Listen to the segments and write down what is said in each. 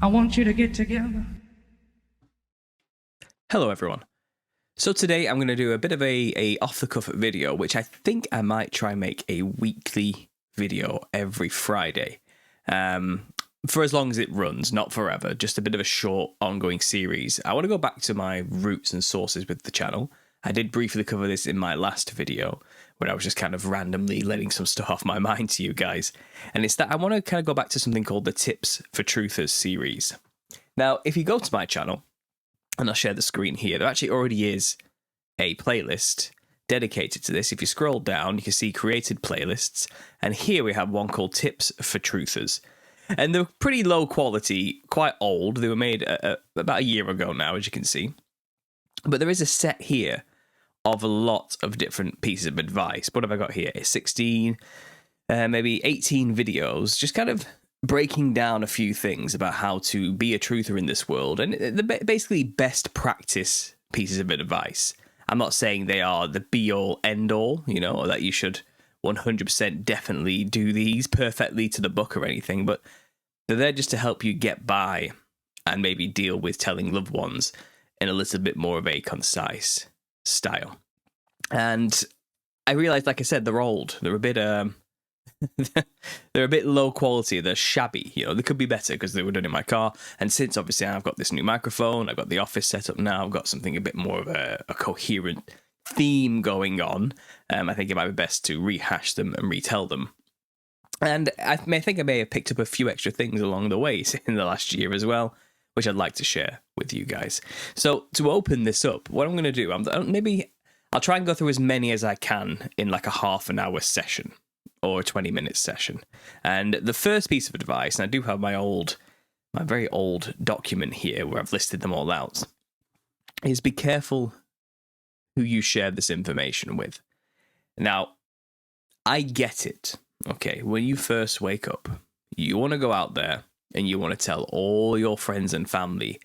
I want you to get together. Hello everyone. So today I'm going to do a bit of a off-the-cuff video, which I think I might try and make a weekly video every Friday. For as long as it runs, not forever, just a bit of a short ongoing series. I want to go back to my roots and sources with the channel. I did briefly cover this in my last video, where I was just kind of randomly letting some stuff off my mind to you guys. And it's that I want to kind of go back to something called the Tips for Truthers series. Now, if you go to my channel, and I'll share the screen here, there actually already is a playlist dedicated to this. If you scroll down, you can see created playlists. And here we have one called Tips for Truthers. And they're pretty low quality, quite old. They were made about a year ago now, as you can see. But there is a set here of a lot of different pieces of advice. What have I got here? It's 16, maybe 18 videos, just kind of breaking down a few things about how to be a truther in this world. And they're basically best practice pieces of advice. I'm not saying they are the be-all, end-all, you know, or that you should 100% definitely do these perfectly to the book or anything, but they're there just to help you get by and maybe deal with telling loved ones in a little bit more of a concise style. And I realized, like I said, they're old. They're a bit they're a bit low quality. They're shabby. You know, they could be better because they were done in my car. And since obviously I've got this new microphone, I've got the office set up now, I've got something a bit more of a coherent theme going on. I think it might be best to rehash them and retell them. And I think I may have picked up a few extra things along the way in the last year as well, which I'd like to share with you guys. So to open this up, what I'm going to do, I'll try and go through as many as I can in like a half an hour session or a 20-minute session. And the first piece of advice, and I do have my very old document here where I've listed them all out, is be careful who you share this information with. Now, I get it. Okay, when you first wake up, you want to go out there and you want to tell all your friends and family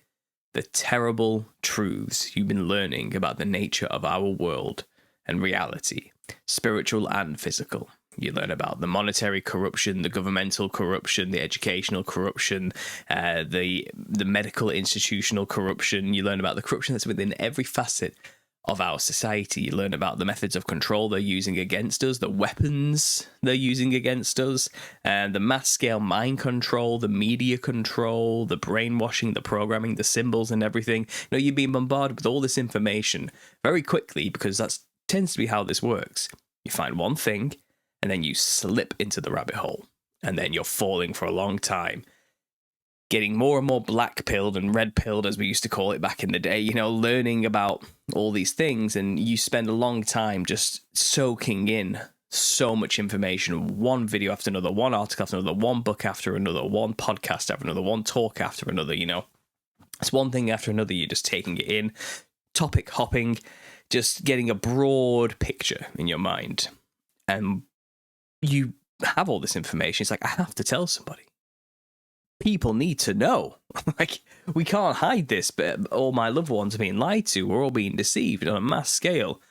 the terrible truths you've been learning about the nature of our world and reality, spiritual and physical. You learn about the monetary corruption, the governmental corruption, the educational corruption, the medical institutional corruption. You learn about the corruption that's within every facet of our society. You learn about the methods of control they're using against us, the weapons they're using against us, and the mass-scale mind control, the media control, the brainwashing, the programming, the symbols and everything. You know, you're being bombarded with all this information very quickly because that tends to be how this works. You find one thing, and then you slip into the rabbit hole, and then you're falling for a long time, getting more and more black-pilled and red-pilled, as we used to call it back in the day, you know, learning about all these things, and you spend a long time just soaking in so much information, one video after another, one article after another, one book after another, one podcast after another, one talk after another, you know. It's one thing after another, you're just taking it in, topic hopping, just getting a broad picture in your mind. And you have all this information. It's like, I have to tell somebody. People need to know. Like, we can't hide this, but all my loved ones are being lied to. We're all being deceived on a mass scale.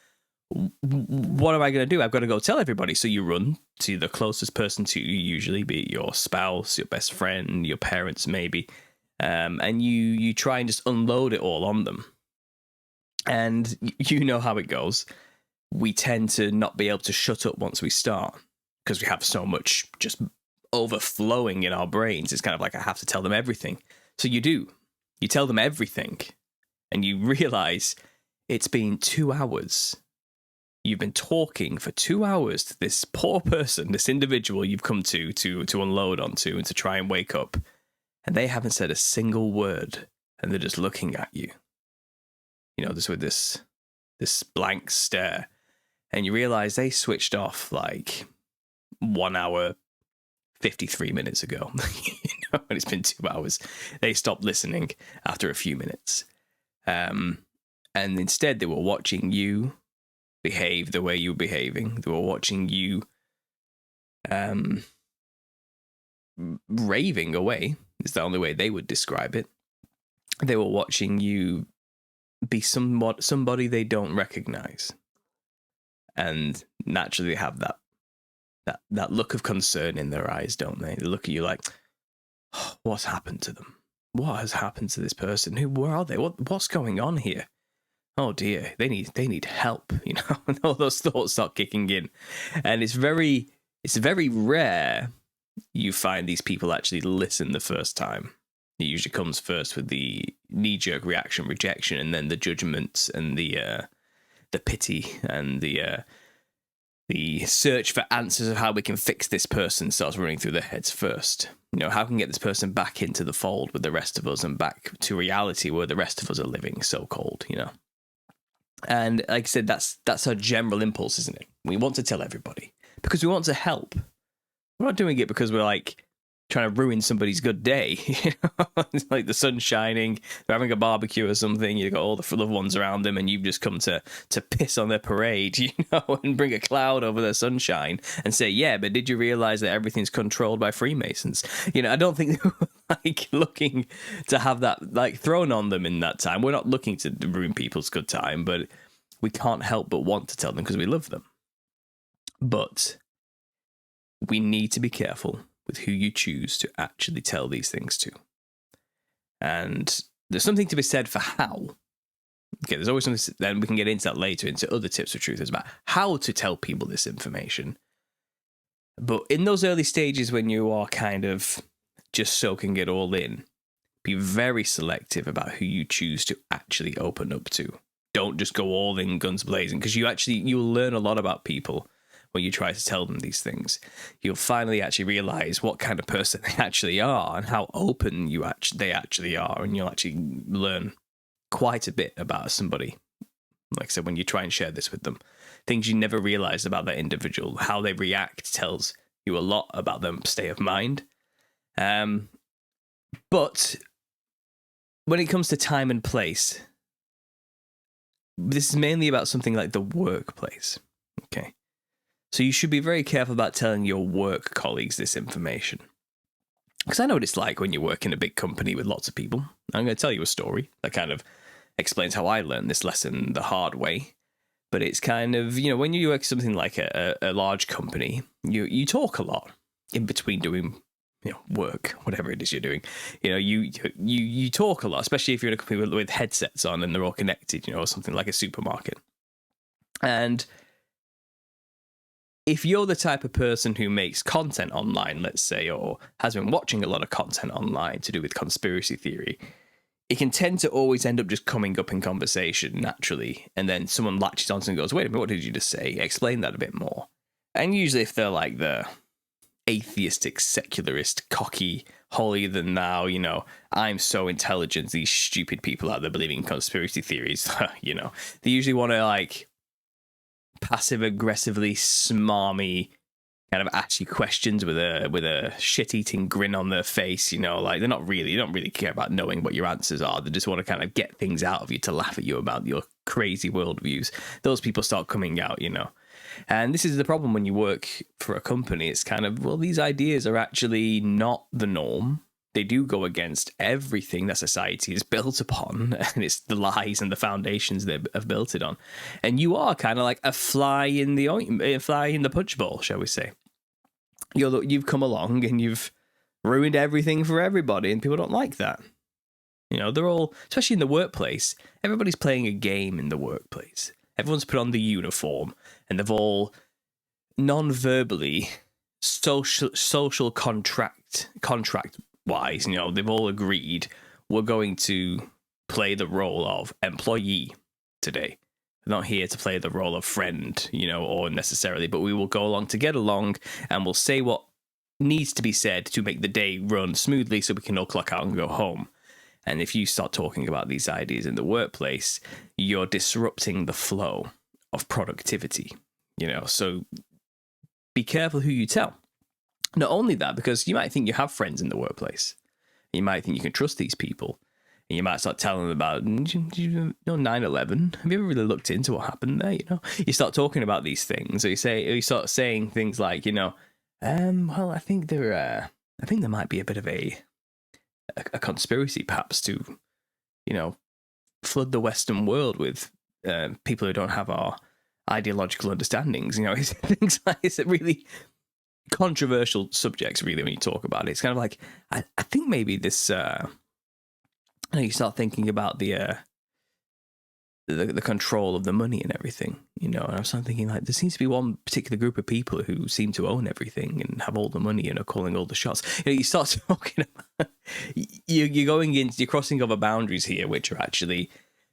What am I going to do? I've got to go tell everybody. So you run to the closest person to you, usually, be it your spouse, your best friend, your parents, maybe. And you try and just unload it all on them. And you know how it goes. We tend to not be able to shut up once we start because we have so much just overflowing in our brains. It's kind of like, I have to tell them everything. So you do. You tell them everything, and you realize it's been 2 hours. You've been talking for 2 hours to this poor person, this individual you've come to unload onto and to try and wake up, and they haven't said a single word, and they're just looking at you. You know, just with this blank stare, and you realize they switched off like 1 hour 53 minutes ago. You know, and it's been 2 hours. They stopped listening after a few minutes. And instead they were watching you behave the way you were behaving. They were watching you raving away, is the only way they would describe it. They were watching you be somebody they don't recognize. And naturally they have that look of concern in their eyes, don't they? They look at you like, oh, what's happened to them? what has happened to this person? Where are they? What's going on here? Oh dear, they need help, you know. And all those thoughts start kicking in, and it's very rare you find these people actually listen the first time. It usually comes first with the knee-jerk reaction, rejection, and then the judgment and the pity and the search for answers of how we can fix this person starts running through their heads first. You know, how can we get this person back into the fold with the rest of us and back to reality where the rest of us are living, so-called, you know. And like I said, that's our general impulse, isn't it? We want to tell everybody because we want to help. We're not doing it because we're like trying to ruin somebody's good day. You know? It's like the sun's shining, they're having a barbecue or something, you've got all the loved ones around them, and you've just come to piss on their parade, you know, and bring a cloud over their sunshine and say, yeah, but did you realize that everything's controlled by Freemasons? You know, I don't think they were like looking to have that like thrown on them in that time. We're not looking to ruin people's good time, but we can't help but want to tell them because we love them. But we need to be careful with who you choose to actually tell these things to. And there's something to be said for how. Okay, there's always something, then we can get into that later, into other tips for truthers about how to tell people this information. But in those early stages when you are kind of just soaking it all in, be very selective about who you choose to actually open up to. Don't just go all in guns blazing, because you'll learn a lot about people when you try to tell them these things. You'll finally actually realize what kind of person they actually are and how open they actually are, and you'll actually learn quite a bit about somebody. Like I said, when you try and share this with them, things you never realized about that individual, how they react tells you a lot about their state of mind. But when it comes to time and place, this is mainly about something like the workplace. Okay. So you should be very careful about telling your work colleagues this information. Because I know what it's like when you work in a big company with lots of people. I'm going to tell you a story that kind of explains how I learned this lesson the hard way. But it's kind of, you know, when you work something like a large company, you talk a lot in between doing, you know, work, whatever it is you're doing. You know, you talk a lot, especially if you're in a company with headsets on and they're all connected, you know, or something like a supermarket. And if you're the type of person who makes content online, let's say, or has been watching a lot of content online to do with conspiracy theory, it can tend to always end up just coming up in conversation naturally. And then someone latches onto and goes, wait a minute, what did you just say? Explain that a bit more. And usually if they're like the atheistic, secularist, cocky, holier than thou, you know, I'm so intelligent, these stupid people out there believing in conspiracy theories, you know, they usually want to like passive aggressively smarmy kind of ask you questions with a shit-eating grin on their face, you know, like they don't really care about knowing what your answers are. They just want to kind of get things out of you to laugh at you about your crazy worldviews. Those people start coming out, you know. And this is the problem when you work for a company. It's kind of, well, these ideas are actually not the norm. They do go against everything that society is built upon, and it's the lies and the foundations they have built it on. And you are kind of like a fly in the punch bowl, shall we say? You've come along and you've ruined everything for everybody, and people don't like that. You know, they're all, especially in the workplace, everybody's playing a game in the workplace. Everyone's put on the uniform, and they've all non-verbally, social contract wise, you know, they've all agreed we're going to play the role of employee today. We're not here to play the role of friend, you know, or necessarily, but we will go along to get along, and we'll say what needs to be said to make the day run smoothly so we can all clock out and go home. And if you start talking about these ideas in the workplace, you're disrupting the flow of productivity, you know, so be careful who you tell. Not only that, because you might think you have friends in the workplace. You might think you can trust these people. And you might start telling them about, you know, 9/11. Have you ever really looked into what happened there? You know, you start talking about these things. Or you start saying things like, you know, well, I think there might be a bit of a conspiracy, perhaps, to, you know, flood the Western world with people who don't have our ideological understandings. You know, things like it's really controversial subjects, really, when you talk about it. It's kind of like, I think maybe this And you start thinking about the control of the money and everything, you know. And I was thinking, like, there seems to be one particular group of people who seem to own everything and have all the money and are calling all the shots. You know, you start talking about you're going into, you're crossing over boundaries here, which are actually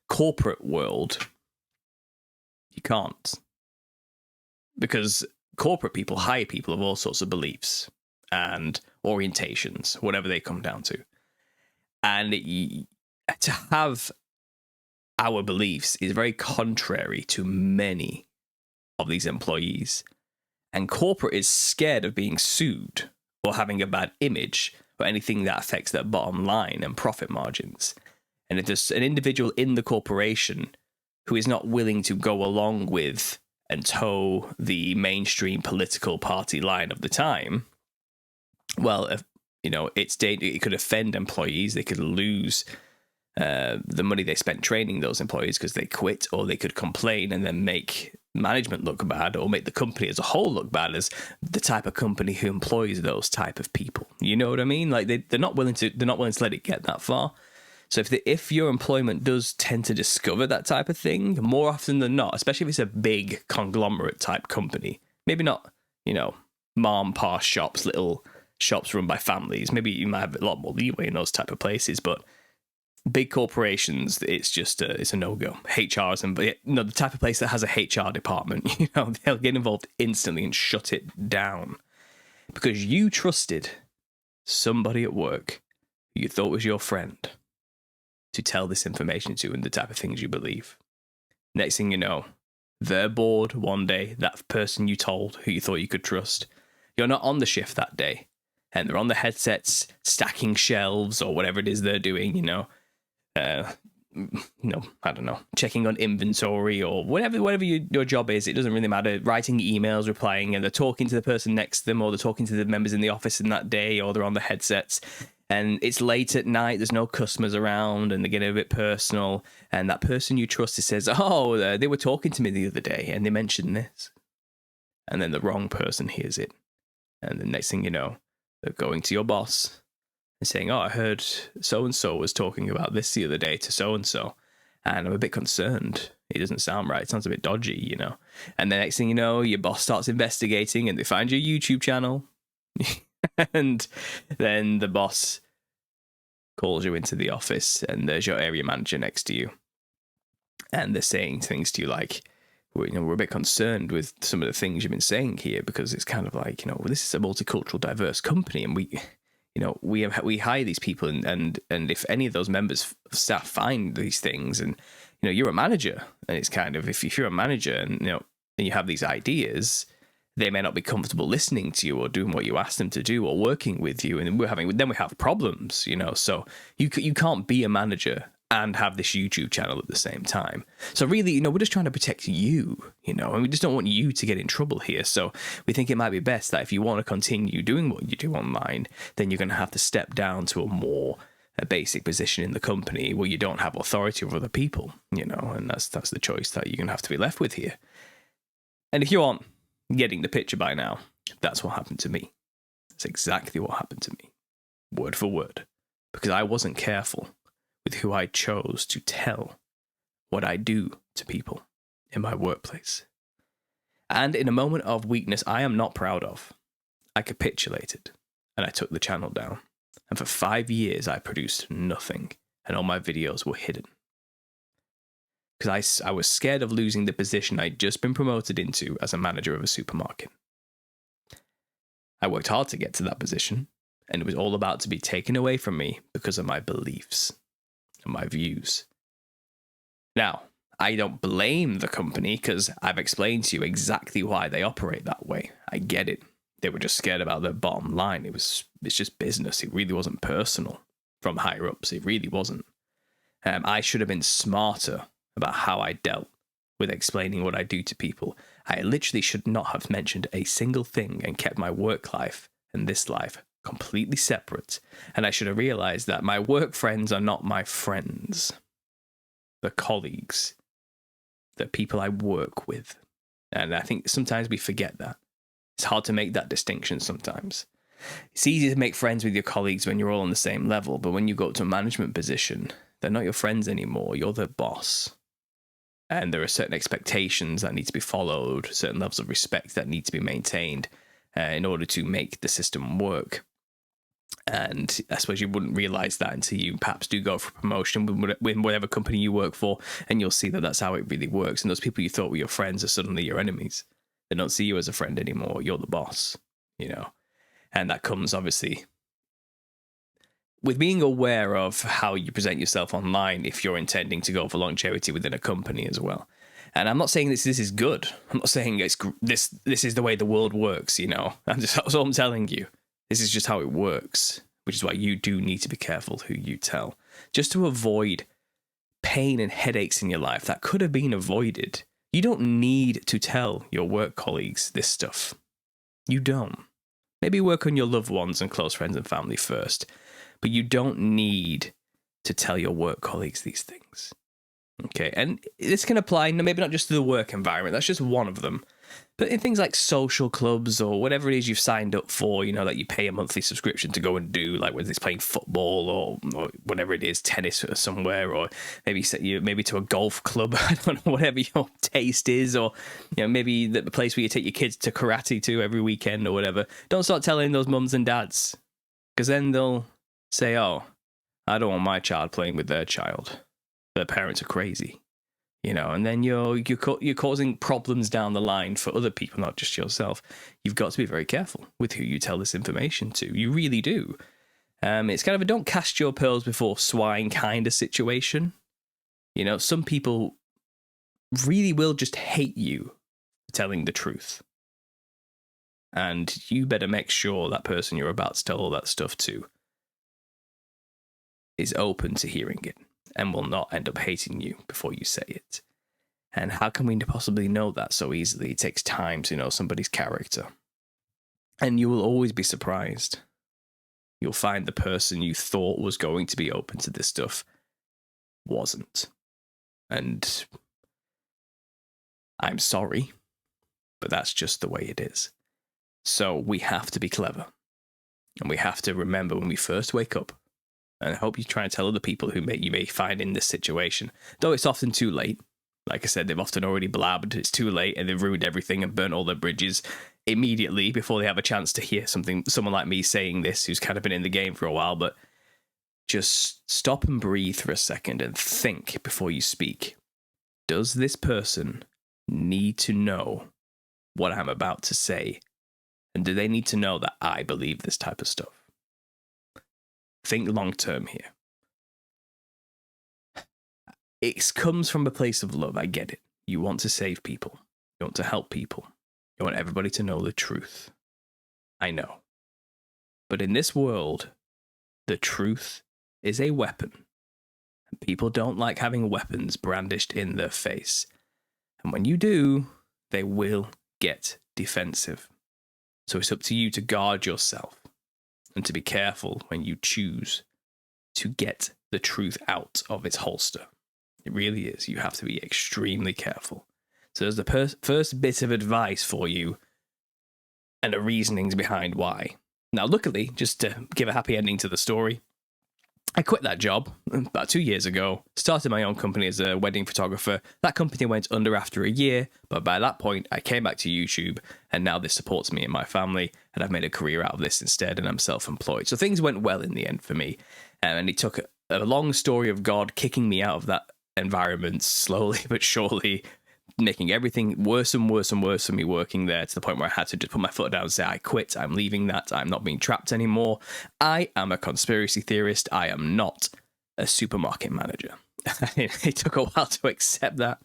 corporate world. You can't, because corporate people hire people of all sorts of beliefs and orientations, whatever they come down to, and to have our beliefs is very contrary to many of these employees. And corporate is scared of being sued or having a bad image or anything that affects their bottom line and profit margins. And if there's an individual in the corporation who is not willing to go along with and toe the mainstream political party line of the time, well, if, you know, it could offend employees. They could lose the money they spent training those employees because they quit, or they could complain and then make management look bad, or make the company as a whole look bad as the type of company who employs those type of people. You know what I mean? Like they're not willing to let it get that far. So if your employment does tend to discover that type of thing, more often than not, especially if it's a big conglomerate type company, maybe not, you know, mom, pa shops, little shops run by families, maybe you might have a lot more leeway in those type of places, but big corporations, it's just it's a no-go. HRs and the type of place that has a HR department, you know, they'll get involved instantly and shut it down because you trusted somebody at work who you thought was your friend to tell this information to and the type of things you believe. Next thing you know, they're bored one day, that person you told who you thought you could trust, you're not on the shift that day, and they're on the headsets stacking shelves or whatever it is they're doing, you know, I don't know, checking on inventory or whatever your job is. It doesn't really matter. Writing emails, replying, and they're talking to the person next to them, or they're talking to the members in the office in that day, or they're on the headsets. And it's late at night, there's no customers around, and they get a bit personal. And that person you trusted says, "Oh, they were talking to me the other day, and they mentioned this." And then the wrong person hears it, and the next thing you know, they're going to your boss and saying, "Oh, I heard so-and-so was talking about this the other day to so-and-so, and I'm a bit concerned. It doesn't sound right. It sounds a bit dodgy, you know." And the next thing you know, your boss starts investigating and they find your YouTube channel. And then the boss calls you into the office and there's your area manager next to you. And they're saying things to you like, we're a bit concerned with some of the things you've been saying here, because it's kind of like, you know, this is a multicultural, diverse company, and we hire these people, and if any of those members of staff find these things, and you know, you're a manager, and it's kind of, if you're a manager and you know, and you have these ideas, they may not be comfortable listening to you or doing what you ask them to do or working with you, and we have problems, you know. So you can't be a manager and have this YouTube channel at the same time. So really, you know, we're just trying to protect you, you know, and we just don't want you to get in trouble here. So we think it might be best that if you want to continue doing what you do online, then you're going to have to step down to a more basic position in the company where you don't have authority over other people, you know, and that's the choice that you're going to have to be left with here. And if you aren't getting the picture by now, that's what happened to me. That's exactly what happened to me, word for word, because I wasn't careful with who I chose to tell what I do to people in my workplace. And in a moment of weakness I am not proud of, I capitulated and I took the channel down. And for 5 years I produced nothing, and all my videos were hidden. Because I was scared of losing the position I'd just been promoted into as a manager of a supermarket. I worked hard to get to that position, and it was all about to be taken away from me because of my beliefs and my views. Now, I don't blame the company, because I've explained to you exactly why they operate that way. I get it. They were just scared about their bottom line. It's just business. It really wasn't personal from higher ups. It really wasn't. I should have been smarter about how I dealt with explaining what I do to people. I literally should not have mentioned a single thing and kept my work life and this life completely separate. And I should have realized that my work friends are not my friends. They're colleagues. They're people I work with. And I think sometimes we forget that. It's hard to make that distinction sometimes. It's easy to make friends with your colleagues when you're all on the same level, but when you go to a management position, They're not your friends anymore. You're their boss. And there are certain expectations that need to be followed, certain levels of respect that need to be maintained in order to make the system work. And I suppose you wouldn't realize that until you perhaps do go for promotion with whatever company you work for, and you'll see that that's how it really works. And those people you thought were your friends are suddenly your enemies. They don't see you as a friend anymore. You're the boss, you know. And that comes obviously with being aware of how you present yourself online if you're intending to go for longevity within a company as well. And I'm not saying this is good. I'm not saying this is the way the world works, you know. That's all I'm telling you. This is just how it works, which is why you do need to be careful who you tell, just to avoid pain and headaches in your life that could have been avoided. You don't need to tell your work colleagues this stuff. You don't. Maybe work on your loved ones and close friends and family first, but you don't need to tell your work colleagues these things. Okay, and this can apply maybe not just to the work environment, that's just one of them, but in things like social clubs or whatever it is you've signed up for, you know, that you pay a monthly subscription to go and do, like whether it's playing football or whatever it is, tennis or somewhere, or maybe to a golf club, I don't know, whatever your taste is, or, you know, maybe the place where you take your kids to karate to every weekend or whatever. Don't start telling those mums and dads, because then they'll say, oh, I don't want my child playing with their child. Their parents are crazy, you know, and then you're causing problems down the line for other people, not just yourself. You've got to be very careful with who you tell this information to. You really do. It's kind of a don't cast your pearls before swine kind of situation. You know, some people really will just hate you for telling the truth. And you better make sure that person you're about to tell all that stuff to is open to hearing it and will not end up hating you before you say it. And how can we possibly know that so easily? It takes time to know somebody's character. And you will always be surprised. You'll find the person you thought was going to be open to this stuff wasn't. And I'm sorry, but that's just the way it is. So we have to be clever. And we have to remember when we first wake up, and I hope you try and tell other people who you may find in this situation, though it's often too late. Like I said, they've often already blabbed, it's too late, and they've ruined everything and burnt all their bridges immediately before they have a chance to hear someone like me saying this, who's kind of been in the game for a while. But just stop and breathe for a second and think before you speak. Does this person need to know what I'm about to say? And do they need to know that I believe this type of stuff? Think long term here. It comes from a place of love. I get it. You want to save people. You want to help people. You want everybody to know the truth. I know. But in this world, the truth is a weapon. And people don't like having weapons brandished in their face. And when you do, they will get defensive. So it's up to you to guard yourself and to be careful when you choose to get the truth out of its holster. It really is. You have to be extremely careful. So there's the first bit of advice for you and the reasonings behind why. Now, luckily, just to give a happy ending to the story, I quit that job about 2 years ago, started my own company as a wedding photographer. That company went under after a year, but by that point, I came back to YouTube, and now this supports me and my family, and I've made a career out of this instead, and I'm self-employed. So things went well in the end for me, and it took a long story of God kicking me out of that environment slowly but surely, making everything worse and worse and worse for me working there, to the point where I had to just put my foot down and say, I quit, I'm leaving that, I'm not being trapped anymore. I am a conspiracy theorist, I am not a supermarket manager. It took a while to accept that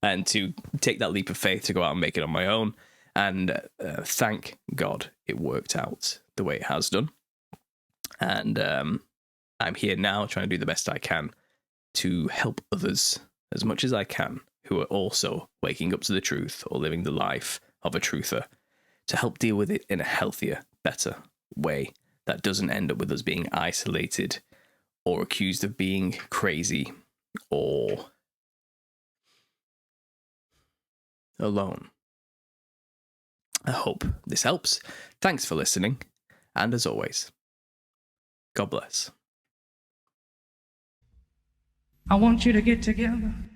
and to take that leap of faith to go out and make it on my own. And thank God it worked out the way it has done. And I'm here now trying to do the best I can to help others as much as I can, who are also waking up to the truth or living the life of a truther, to help deal with it in a healthier, better way that doesn't end up with us being isolated or accused of being crazy or alone. I hope this helps. Thanks for listening, and as always, God bless. I want you to get together.